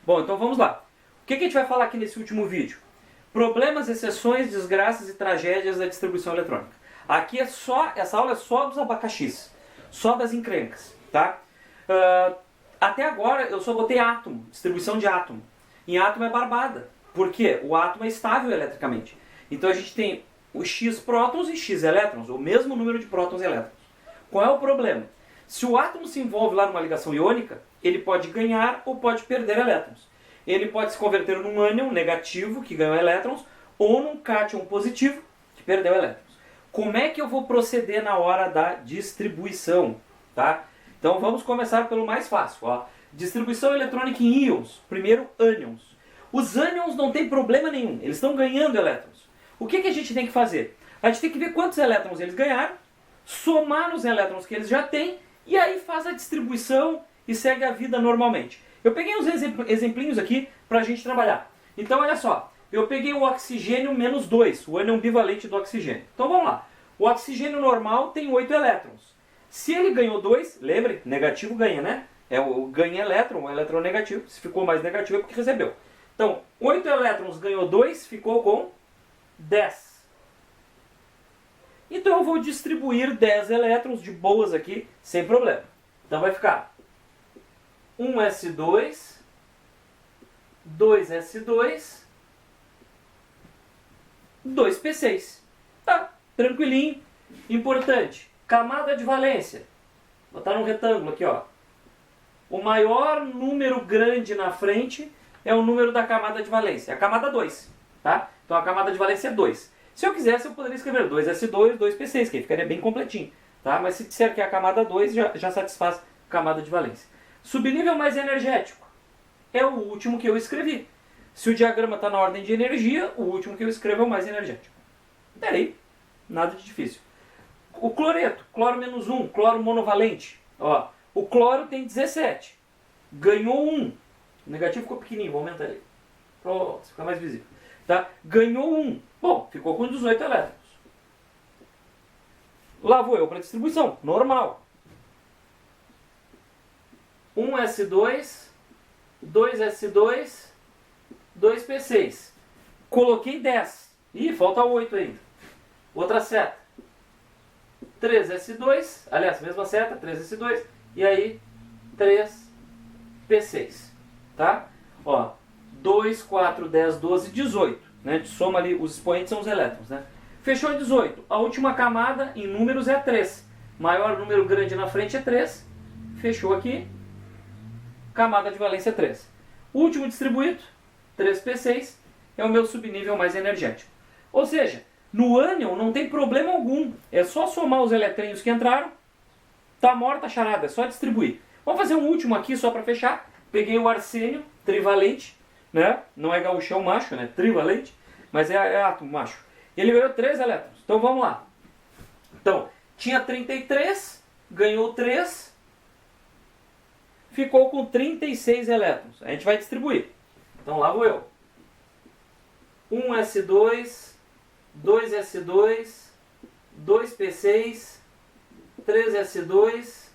Bom, então vamos lá. O que a gente vai falar aqui nesse último vídeo? Problemas, exceções, desgraças e tragédias da distribuição eletrônica. Aqui essa aula é só dos abacaxis, só das encrencas, tá? Até agora eu só botei átomo, distribuição de átomo. Em átomo é barbada. Por quê? O átomo é estável eletricamente. Então a gente tem os X prótons e X elétrons, o mesmo número de prótons e elétrons. Qual é o problema? Se o átomo se envolve lá numa ligação iônica, ele pode ganhar ou pode perder elétrons. Ele pode se converter num ânion negativo, que ganhou elétrons, ou num cátion positivo, que perdeu elétrons. Como é que eu vou proceder na hora da distribuição? Tá? Então vamos começar pelo mais fácil. Ó. Distribuição eletrônica em íons. Primeiro, ânions. Os ânions não tem problema nenhum, eles estão ganhando elétrons. O que a gente tem que fazer? A gente tem que ver quantos elétrons eles ganharam, somar os elétrons que eles já têm, e aí faz a distribuição e segue a vida normalmente. Eu peguei uns exemplinhos aqui para a gente trabalhar. Então olha só, eu peguei o oxigênio menos 2, o ânion bivalente do oxigênio. Então vamos lá, o oxigênio normal tem 8 elétrons. Se ele ganhou 2, lembre, negativo ganha, né? É o ganha elétron, o elétron negativo. Se ficou mais negativo é porque recebeu. Então, 8 elétrons ganhou 2, ficou com 10. Então eu vou distribuir 10 elétrons de boas aqui, sem problema. Então vai ficar 1s2, 2s2, 2p6. Tá, tranquilinho. Importante, camada de valência. Vou botar num retângulo aqui, ó. O maior número grande na frente é o número da camada de valência, a camada 2, tá? Então a camada de valência é 2. Se eu quisesse, eu poderia escrever 2s2, 2p6, que aí ficaria bem completinho, tá? Mas se disser que é a camada 2, já satisfaz a camada de valência. Subnível mais energético é o último que eu escrevi. Se o diagrama está na ordem de energia, o último que eu escrevo é o mais energético. Peraí, nada de difícil. O cloreto, cloro menos 1, cloro monovalente. Ó, o cloro tem 17, ganhou 1. O negativo ficou pequenininho, vou aumentar ele. Pronto, fica mais visível. Tá? Ganhou 1. Bom, ficou com 18 elétrons. Lá vou eu para distribuição, normal. 1s2, 2s2, 2p6. Coloquei 10. Ih, falta 8 ainda. Outra seta. 3s2, aliás, mesma seta, 3s2, e aí 3p6. Tá? Ó, 2, 4, 10, 12, 18. Né? A gente soma ali, os expoentes são os elétrons. Né? Fechou 18. A última camada em números é 3. Maior número grande na frente é 3. Fechou aqui. Camada de valência 3. Último distribuído, 3p6, é o meu subnível mais energético. Ou seja, no ânion não tem problema algum. É só somar os eletrinhos que entraram. Tá morta a charada, é só distribuir. Vamos fazer um último aqui só para fechar. Peguei o arsênio, trivalente. Né? Não é gauchão macho, né? Trivalente, mas é átomo macho. Ele ganhou 3 elétrons. Então vamos lá. Então, tinha 33, ganhou 3, ficou com 36 elétrons. A gente vai distribuir. Então lá vou eu. 1s2, 2s2, 2p6, 3s2,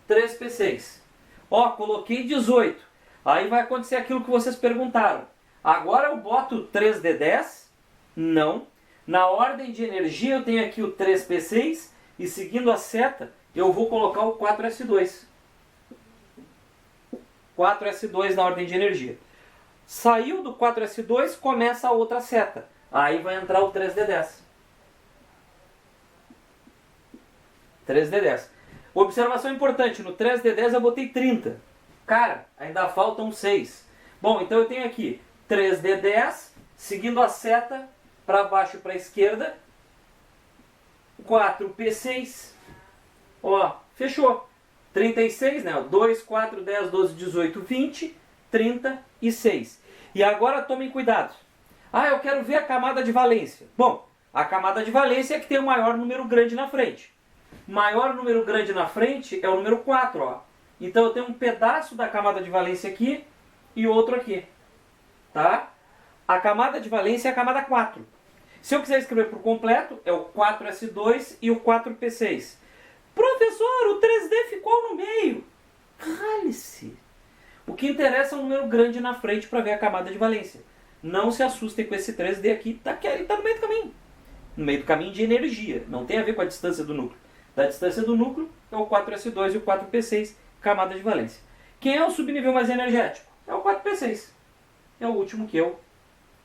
3p6. Ó, coloquei 18. Aí vai acontecer aquilo que vocês perguntaram. Agora eu boto 3d10? Não. Na ordem de energia eu tenho aqui o 3p6 e seguindo a seta eu vou colocar o 4s2. 4s2 na ordem de energia. Saiu do 4s2, começa a outra seta. Aí vai entrar o 3d10. 3d10. Observação importante, no 3d10 eu botei 30. Cara, ainda faltam 6. Bom, então eu tenho aqui 3d10, seguindo a seta para baixo e para a esquerda. 4p6. Ó, fechou. 36, né? 2, 4, 10, 12, 18, 20, 36. E agora tomem cuidado. Ah, eu quero ver a camada de valência. Bom, a camada de valência é que tem o maior número grande na frente. Maior número grande na frente é o número 4, ó. Então eu tenho um pedaço da camada de valência aqui e outro aqui. Tá? A camada de valência é a camada 4. Se eu quiser escrever por completo, é o 4s2 e o 4p6. Professor, o 3D ficou no meio. Cale-se. O que interessa é um número grande na frente para ver a camada de valência. Não se assustem com esse 3D aqui, ele está no meio do caminho. No meio do caminho de energia, não tem a ver com a distância do núcleo. Da distância do núcleo é o 4s2 e o 4p6, camada de valência. Quem é o subnível mais energético? É o 4p6. É o último que eu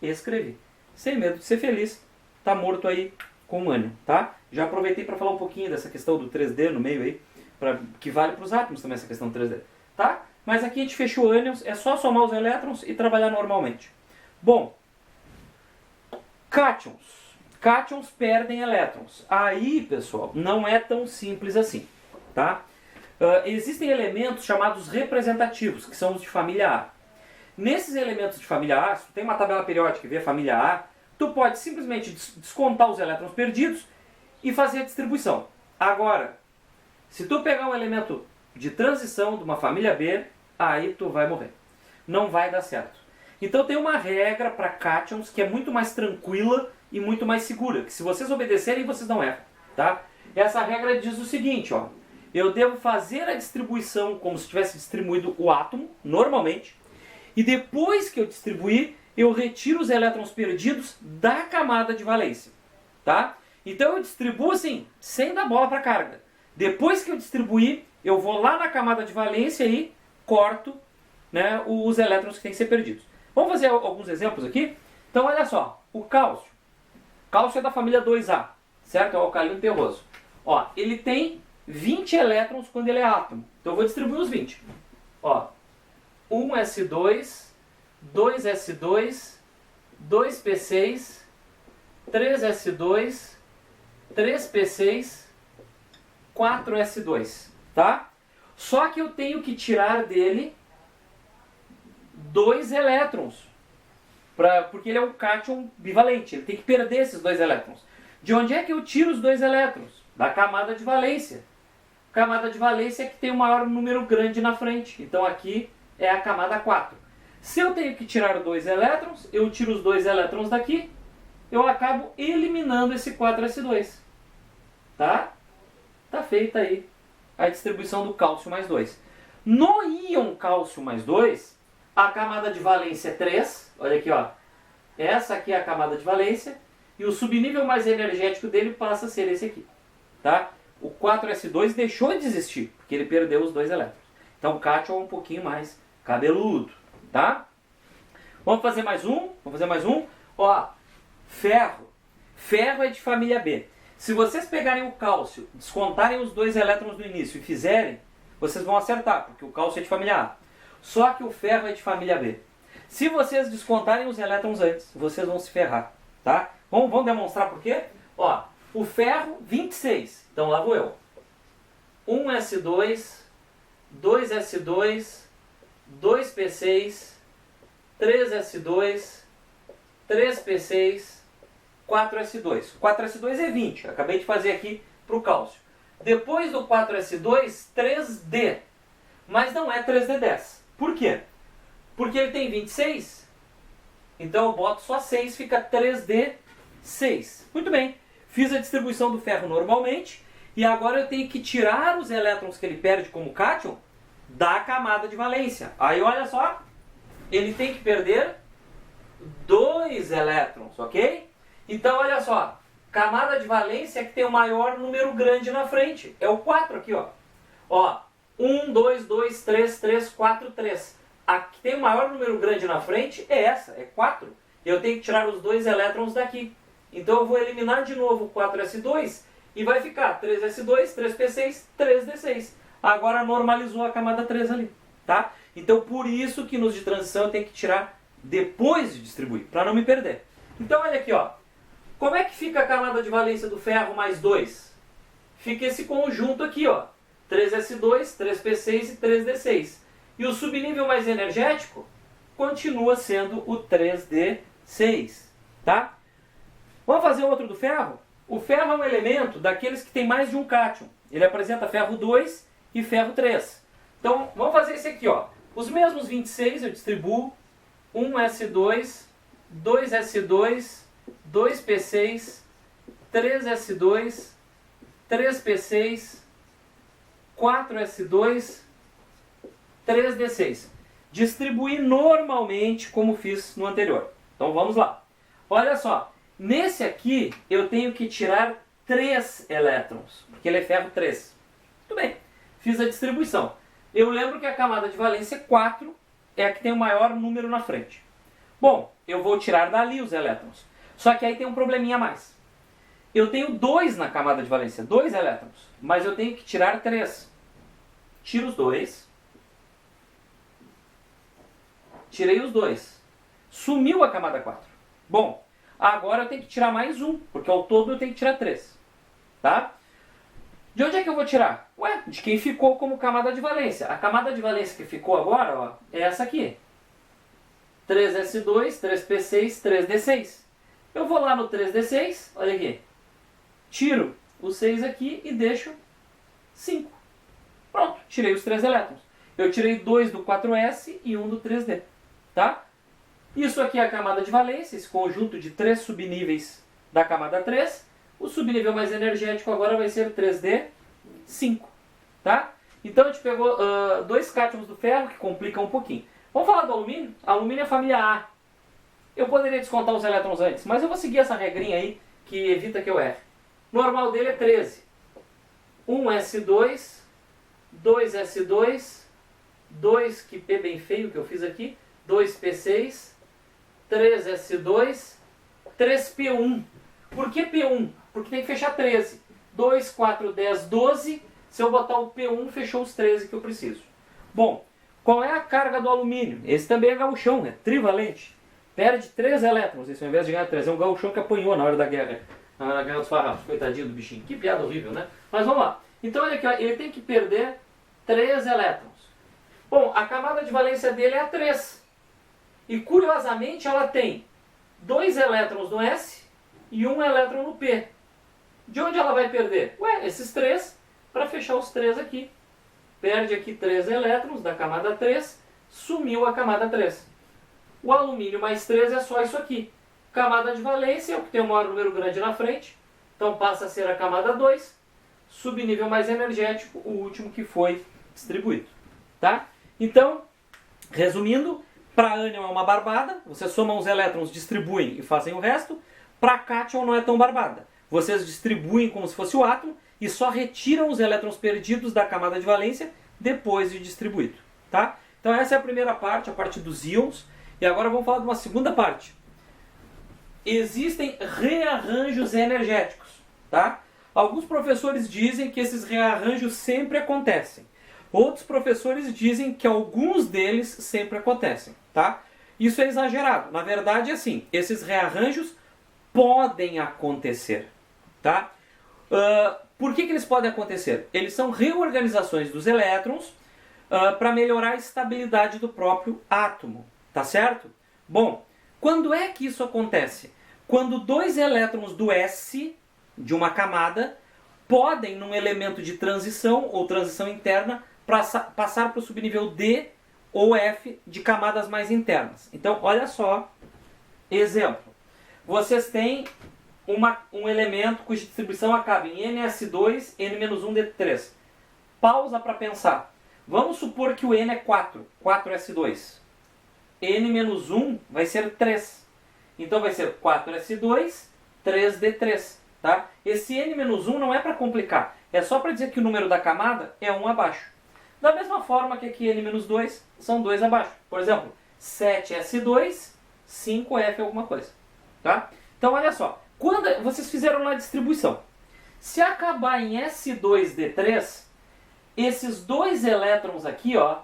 escrevi. Sem medo de ser feliz, tá morto aí com um ânion, tá? Já aproveitei para falar um pouquinho dessa questão do 3D no meio aí, que vale para os átomos também essa questão do 3D, tá? Mas aqui a gente fechou ânions, é só somar os elétrons e trabalhar normalmente. Bom, cátions. Cátions perdem elétrons. Aí, pessoal, não é tão simples assim, tá? Existem elementos chamados representativos, que são os de família A. Nesses elementos de família A, se tu tem uma tabela periódica e vê a família A, tu pode simplesmente descontar os elétrons perdidos e fazer a distribuição. Agora, se tu pegar um elemento de transição de uma família B, aí tu vai morrer. Não vai dar certo. Então tem uma regra para cátions que é muito mais tranquila e muito mais segura, que se vocês obedecerem, vocês não erram, tá? Essa regra diz o seguinte, ó. Eu devo fazer a distribuição como se tivesse distribuído o átomo, normalmente, e depois que eu distribuir, eu retiro os elétrons perdidos da camada de valência, tá? Então eu distribuo assim, sem dar bola para carga. Depois que eu distribuir, eu vou lá na camada de valência e corto, né, os elétrons que têm que ser perdidos. Vamos fazer alguns exemplos aqui? Então olha só, o cálcio. Cálcio é da família 2A, certo? É o alcalino terroso. Ó, ele tem 20 elétrons quando ele é átomo. Então eu vou distribuir os 20. Ó, 1s2, 2s2, 2p6, 3s2, 3p6, 4s2, tá? Só que eu tenho que tirar dele 2 elétrons. Porque ele é um cátion bivalente, ele tem que perder esses 2 elétrons. De onde é que eu tiro os 2 elétrons? Da camada de valência. Camada de valência é que tem o maior número grande na frente. Então aqui é a camada 4. Se eu tenho que tirar 2 elétrons, eu tiro os 2 elétrons daqui, eu acabo eliminando esse 4s2. Tá? Tá feita aí a distribuição do cálcio mais 2. No íon cálcio mais 2, a camada de valência é 3. Olha aqui, ó. Essa aqui é a camada de valência. E o subnível mais energético dele passa a ser esse aqui. Tá? O 4s2 deixou de existir, porque ele perdeu os 2 elétrons. Então o cátion é um pouquinho mais cabeludo. Tá? Vamos fazer mais um? Ó, ferro. Ferro é de família B. Se vocês pegarem o cálcio, descontarem os 2 elétrons no início e fizerem, vocês vão acertar, porque o cálcio é de família A. Só que o ferro é de família B. Se vocês descontarem os elétrons antes, vocês vão se ferrar, tá? Vamos demonstrar por quê? Ó, o ferro, 26. Então lá vou eu. 1s2, 2s2, 2p6, 3s2, 3p6, 4s2. 4s2 é 20. Acabei de fazer aqui para o cálcio. Depois do 4s2, 3d. Mas não é 3d10. Por quê? Porque ele tem 26, então eu boto só 6, fica 3d6. Muito bem, fiz a distribuição do ferro normalmente, e agora eu tenho que tirar os elétrons que ele perde como cátion da camada de valência. Aí olha só, ele tem que perder 2 elétrons, ok? Então olha só, camada de valência é que tem o maior número grande na frente, é o 4 aqui, ó. Ó, 1, 2, 2, 3, 3, 4, 3. A que tem o maior número grande na frente é essa, é 4. Eu tenho que tirar os 2 elétrons daqui. Então eu vou eliminar de novo o 4s2 e vai ficar 3s2, 3p6, 3d6. Agora normalizou a camada 3 ali, tá? Então por isso que nos de transição eu tenho que tirar depois de distribuir, para não me perder. Então olha aqui, ó. Como é que fica a camada de valência do ferro mais 2? Fica esse conjunto aqui, ó. 3s2, 3p6 e 3d6. E o subnível mais energético continua sendo o 3d6, tá? Vamos fazer outro do ferro? O ferro é um elemento daqueles que tem mais de um cátion. Ele apresenta ferro 2 e ferro 3. Então, vamos fazer esse aqui, ó. Os mesmos 26 eu distribuo. 1s2, 2s2, 2p6, 3s2, 3p6, 4s2, 3d6. distribuir normalmente como fiz no anterior. Então vamos lá. Olha só, nesse aqui eu tenho que tirar 3 elétrons, porque ele é ferro 3. Muito bem, fiz a distribuição. Eu lembro que a camada de valência 4 é a que tem o maior número na frente. Bom, eu vou tirar dali os elétrons. Só que aí tem um probleminha a mais. Eu tenho 2 na camada de valência, 2 elétrons, mas eu tenho que tirar 3. Tiro os 2. Tirei os 2. Sumiu a camada 4. Bom, agora eu tenho que tirar mais 1, porque ao todo eu tenho que tirar 3. Tá? De onde é que eu vou tirar? Ué, de quem ficou como camada de valência. A camada de valência que ficou agora, ó, é essa aqui. 3s2, 3p6, 3d6. Eu vou lá no 3d6, olha aqui. Tiro o 6 aqui e deixo 5. Pronto, tirei os 3 elétrons. Eu tirei 2 do 4s e 1 do 3d. Tá? Isso aqui é a camada de valência, esse conjunto de 3 subníveis da camada 3. O subnível mais energético agora vai ser 3d5. Tá? Então a gente pegou 2 cátions do ferro, que complica um pouquinho. Vamos falar do alumínio? Alumínio é família A. Eu poderia descontar os elétrons antes, mas eu vou seguir essa regrinha aí, que evita que eu erre. O normal dele é 13. 1s2, 2s2, 2, que P bem feio que eu fiz aqui, 2p6, 3s2, 3p1. Por que P1? Porque tem que fechar 13. 2, 4, 10, 12. Se eu botar o P1, fechou os 13 que eu preciso. Bom, qual é a carga do alumínio? Esse também é gauchão, é trivalente. Perde 3 elétrons, esse ao invés de ganhar 3. É um gauchão que apanhou na hora da guerra. Na hora da guerra dos farrapos. Coitadinho do bichinho. Que piada horrível, né? Mas vamos lá. Então olha aqui, ó, ele tem que perder 3 elétrons. Bom, a camada de valência dele é a 3. E curiosamente ela tem 2 elétrons no S e 1 elétron no P. De onde ela vai perder? Ué, esses 3, para fechar os 3 aqui. Perde aqui 3 elétrons da camada 3, sumiu a camada 3. O alumínio mais 3 é só isso aqui. Camada de valência é o que tem o maior número grande na frente, então passa a ser a camada 2. Subnível mais energético, o último que foi distribuído. Tá? Então, resumindo, para ânion é uma barbada, você soma os elétrons, distribuem e fazem o resto. Para cátion não é tão barbada. Vocês distribuem como se fosse o átomo e só retiram os elétrons perdidos da camada de valência depois de distribuído. Tá? Então essa é a primeira parte, a parte dos íons. E agora vamos falar de uma segunda parte. Existem rearranjos energéticos. Tá? Alguns professores dizem que esses rearranjos sempre acontecem. Outros professores dizem que alguns deles sempre acontecem. Tá? Isso é exagerado. Na verdade é assim, esses rearranjos podem acontecer. Tá? Por que eles podem acontecer? Eles são reorganizações dos elétrons para melhorar a estabilidade do próprio átomo. Tá certo? Bom, quando é que isso acontece? Quando 2 elétrons do S de uma camada podem, num elemento de transição ou transição interna, passar para o subnível D ou F de camadas mais internas. Então, olha só, exemplo. Vocês têm um elemento cuja distribuição acaba em NS2, N-1D3. Pausa para pensar. Vamos supor que o N é 4, 4S2. N-1 vai ser 3. Então vai ser 4S2, 3D3. Tá? Esse N-1 não é para complicar, é só para dizer que o número da camada é 1 abaixo. Da mesma forma que aqui N-2 são 2 abaixo. Por exemplo, 7S2, 5F alguma coisa. Tá? Então olha só, quando vocês fizeram lá a distribuição, se acabar em S2D3, esses 2 elétrons aqui, ó,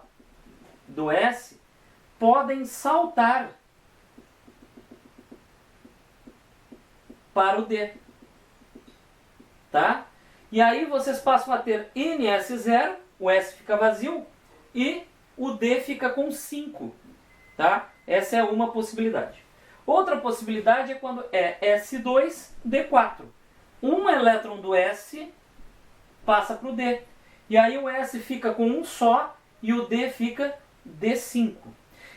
do S, podem saltar para o D. Tá? E aí vocês passam a ter NS0, o S fica vazio, e o D fica com 5. Tá? Essa é uma possibilidade. Outra possibilidade é quando é S2, D4. Um elétron do S passa para o D. E aí o S fica com um só e o D fica D5.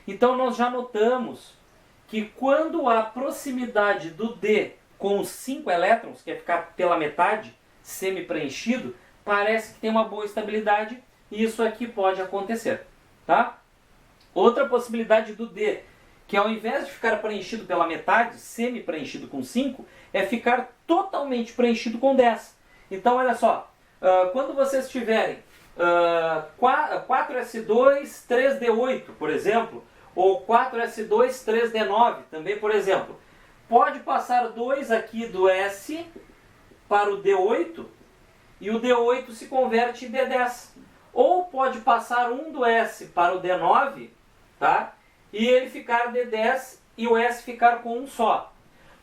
Então nós já notamos que quando a proximidade do D com os 5 elétrons, que é ficar pela metade, semi-preenchido, parece que tem uma boa estabilidade e isso aqui pode acontecer. Tá? Outra possibilidade do D, que ao invés de ficar preenchido pela metade, semi-preenchido com 5, é ficar totalmente preenchido com 10. Então, olha só, quando vocês tiverem 4S2, 3D8, por exemplo, ou 4S2, 3D9, também, por exemplo, pode passar 2 aqui do S para o D8, e o D8 se converte em D10. Ou pode passar 1 do S para o D9, tá? E ele ficar D10 e o S ficar com um só.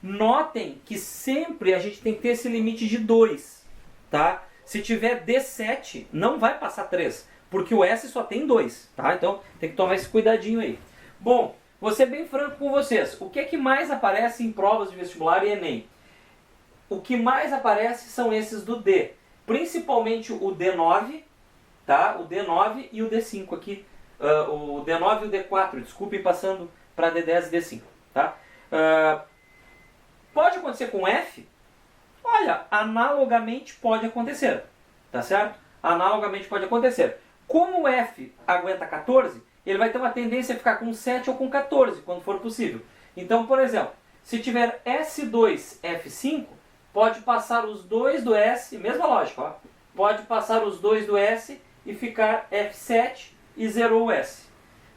Notem que sempre a gente tem que ter esse limite de 2, tá? Se tiver D7, não vai passar 3, porque o S só tem 2, tá? Então tem que tomar esse cuidadinho aí. Bom, vou ser bem franco com vocês. O que é que mais aparece em provas de vestibular e Enem? O que mais aparece são esses do D. Principalmente o D9, tá? O D9 e o D5 aqui. O D9 e o D4, desculpem, passando para D10 e D5, tá? Pode acontecer com F? Olha, analogamente pode acontecer, tá certo? Analogamente pode acontecer. Como o F aguenta 14, ele vai ter uma tendência a ficar com 7 ou com 14, quando for possível. Então, por exemplo, se tiver S2, F5, pode passar os 2 do S, mesma lógica, ó. Pode passar os 2 do S e ficar F7 e zerou o S.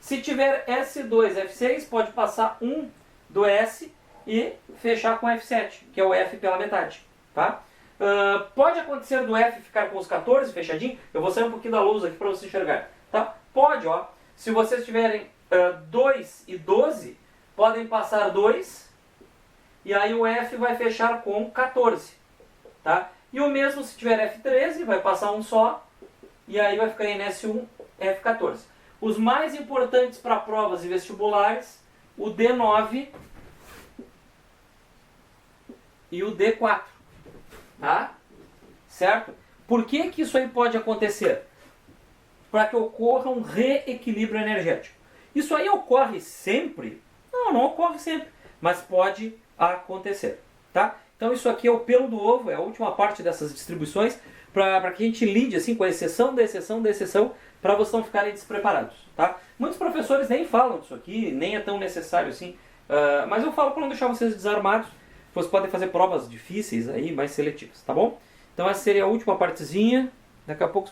Se tiver S2, F6, pode passar 1 do S e fechar com F7, que é o F pela metade, tá? Pode acontecer do F ficar com os 14 fechadinho. Eu vou sair um pouquinho da luz aqui para você enxergar, tá? Pode, ó. Se vocês tiverem 2 e 12, podem passar 2 e aí o F vai fechar com 14, tá? E o mesmo se tiver F13, vai passar um só e aí vai ficar em S1, F14. Os mais importantes para provas e vestibulares, o D9 e o D4, tá? Certo? Por que que isso aí pode acontecer? Para que ocorra um reequilíbrio energético. Isso aí ocorre sempre? Não, não ocorre sempre, mas pode acontecer, tá? Então isso aqui é o pelo do ovo, é a última parte dessas distribuições, para que a gente lide assim, com a exceção da exceção da exceção, para vocês não ficarem despreparados, tá? Muitos professores nem falam disso aqui, nem é tão necessário assim, mas eu falo para não deixar vocês desarmados. Vocês podem fazer provas difíceis aí, mais seletivas, tá bom? Então essa seria a última partezinha, daqui a pouco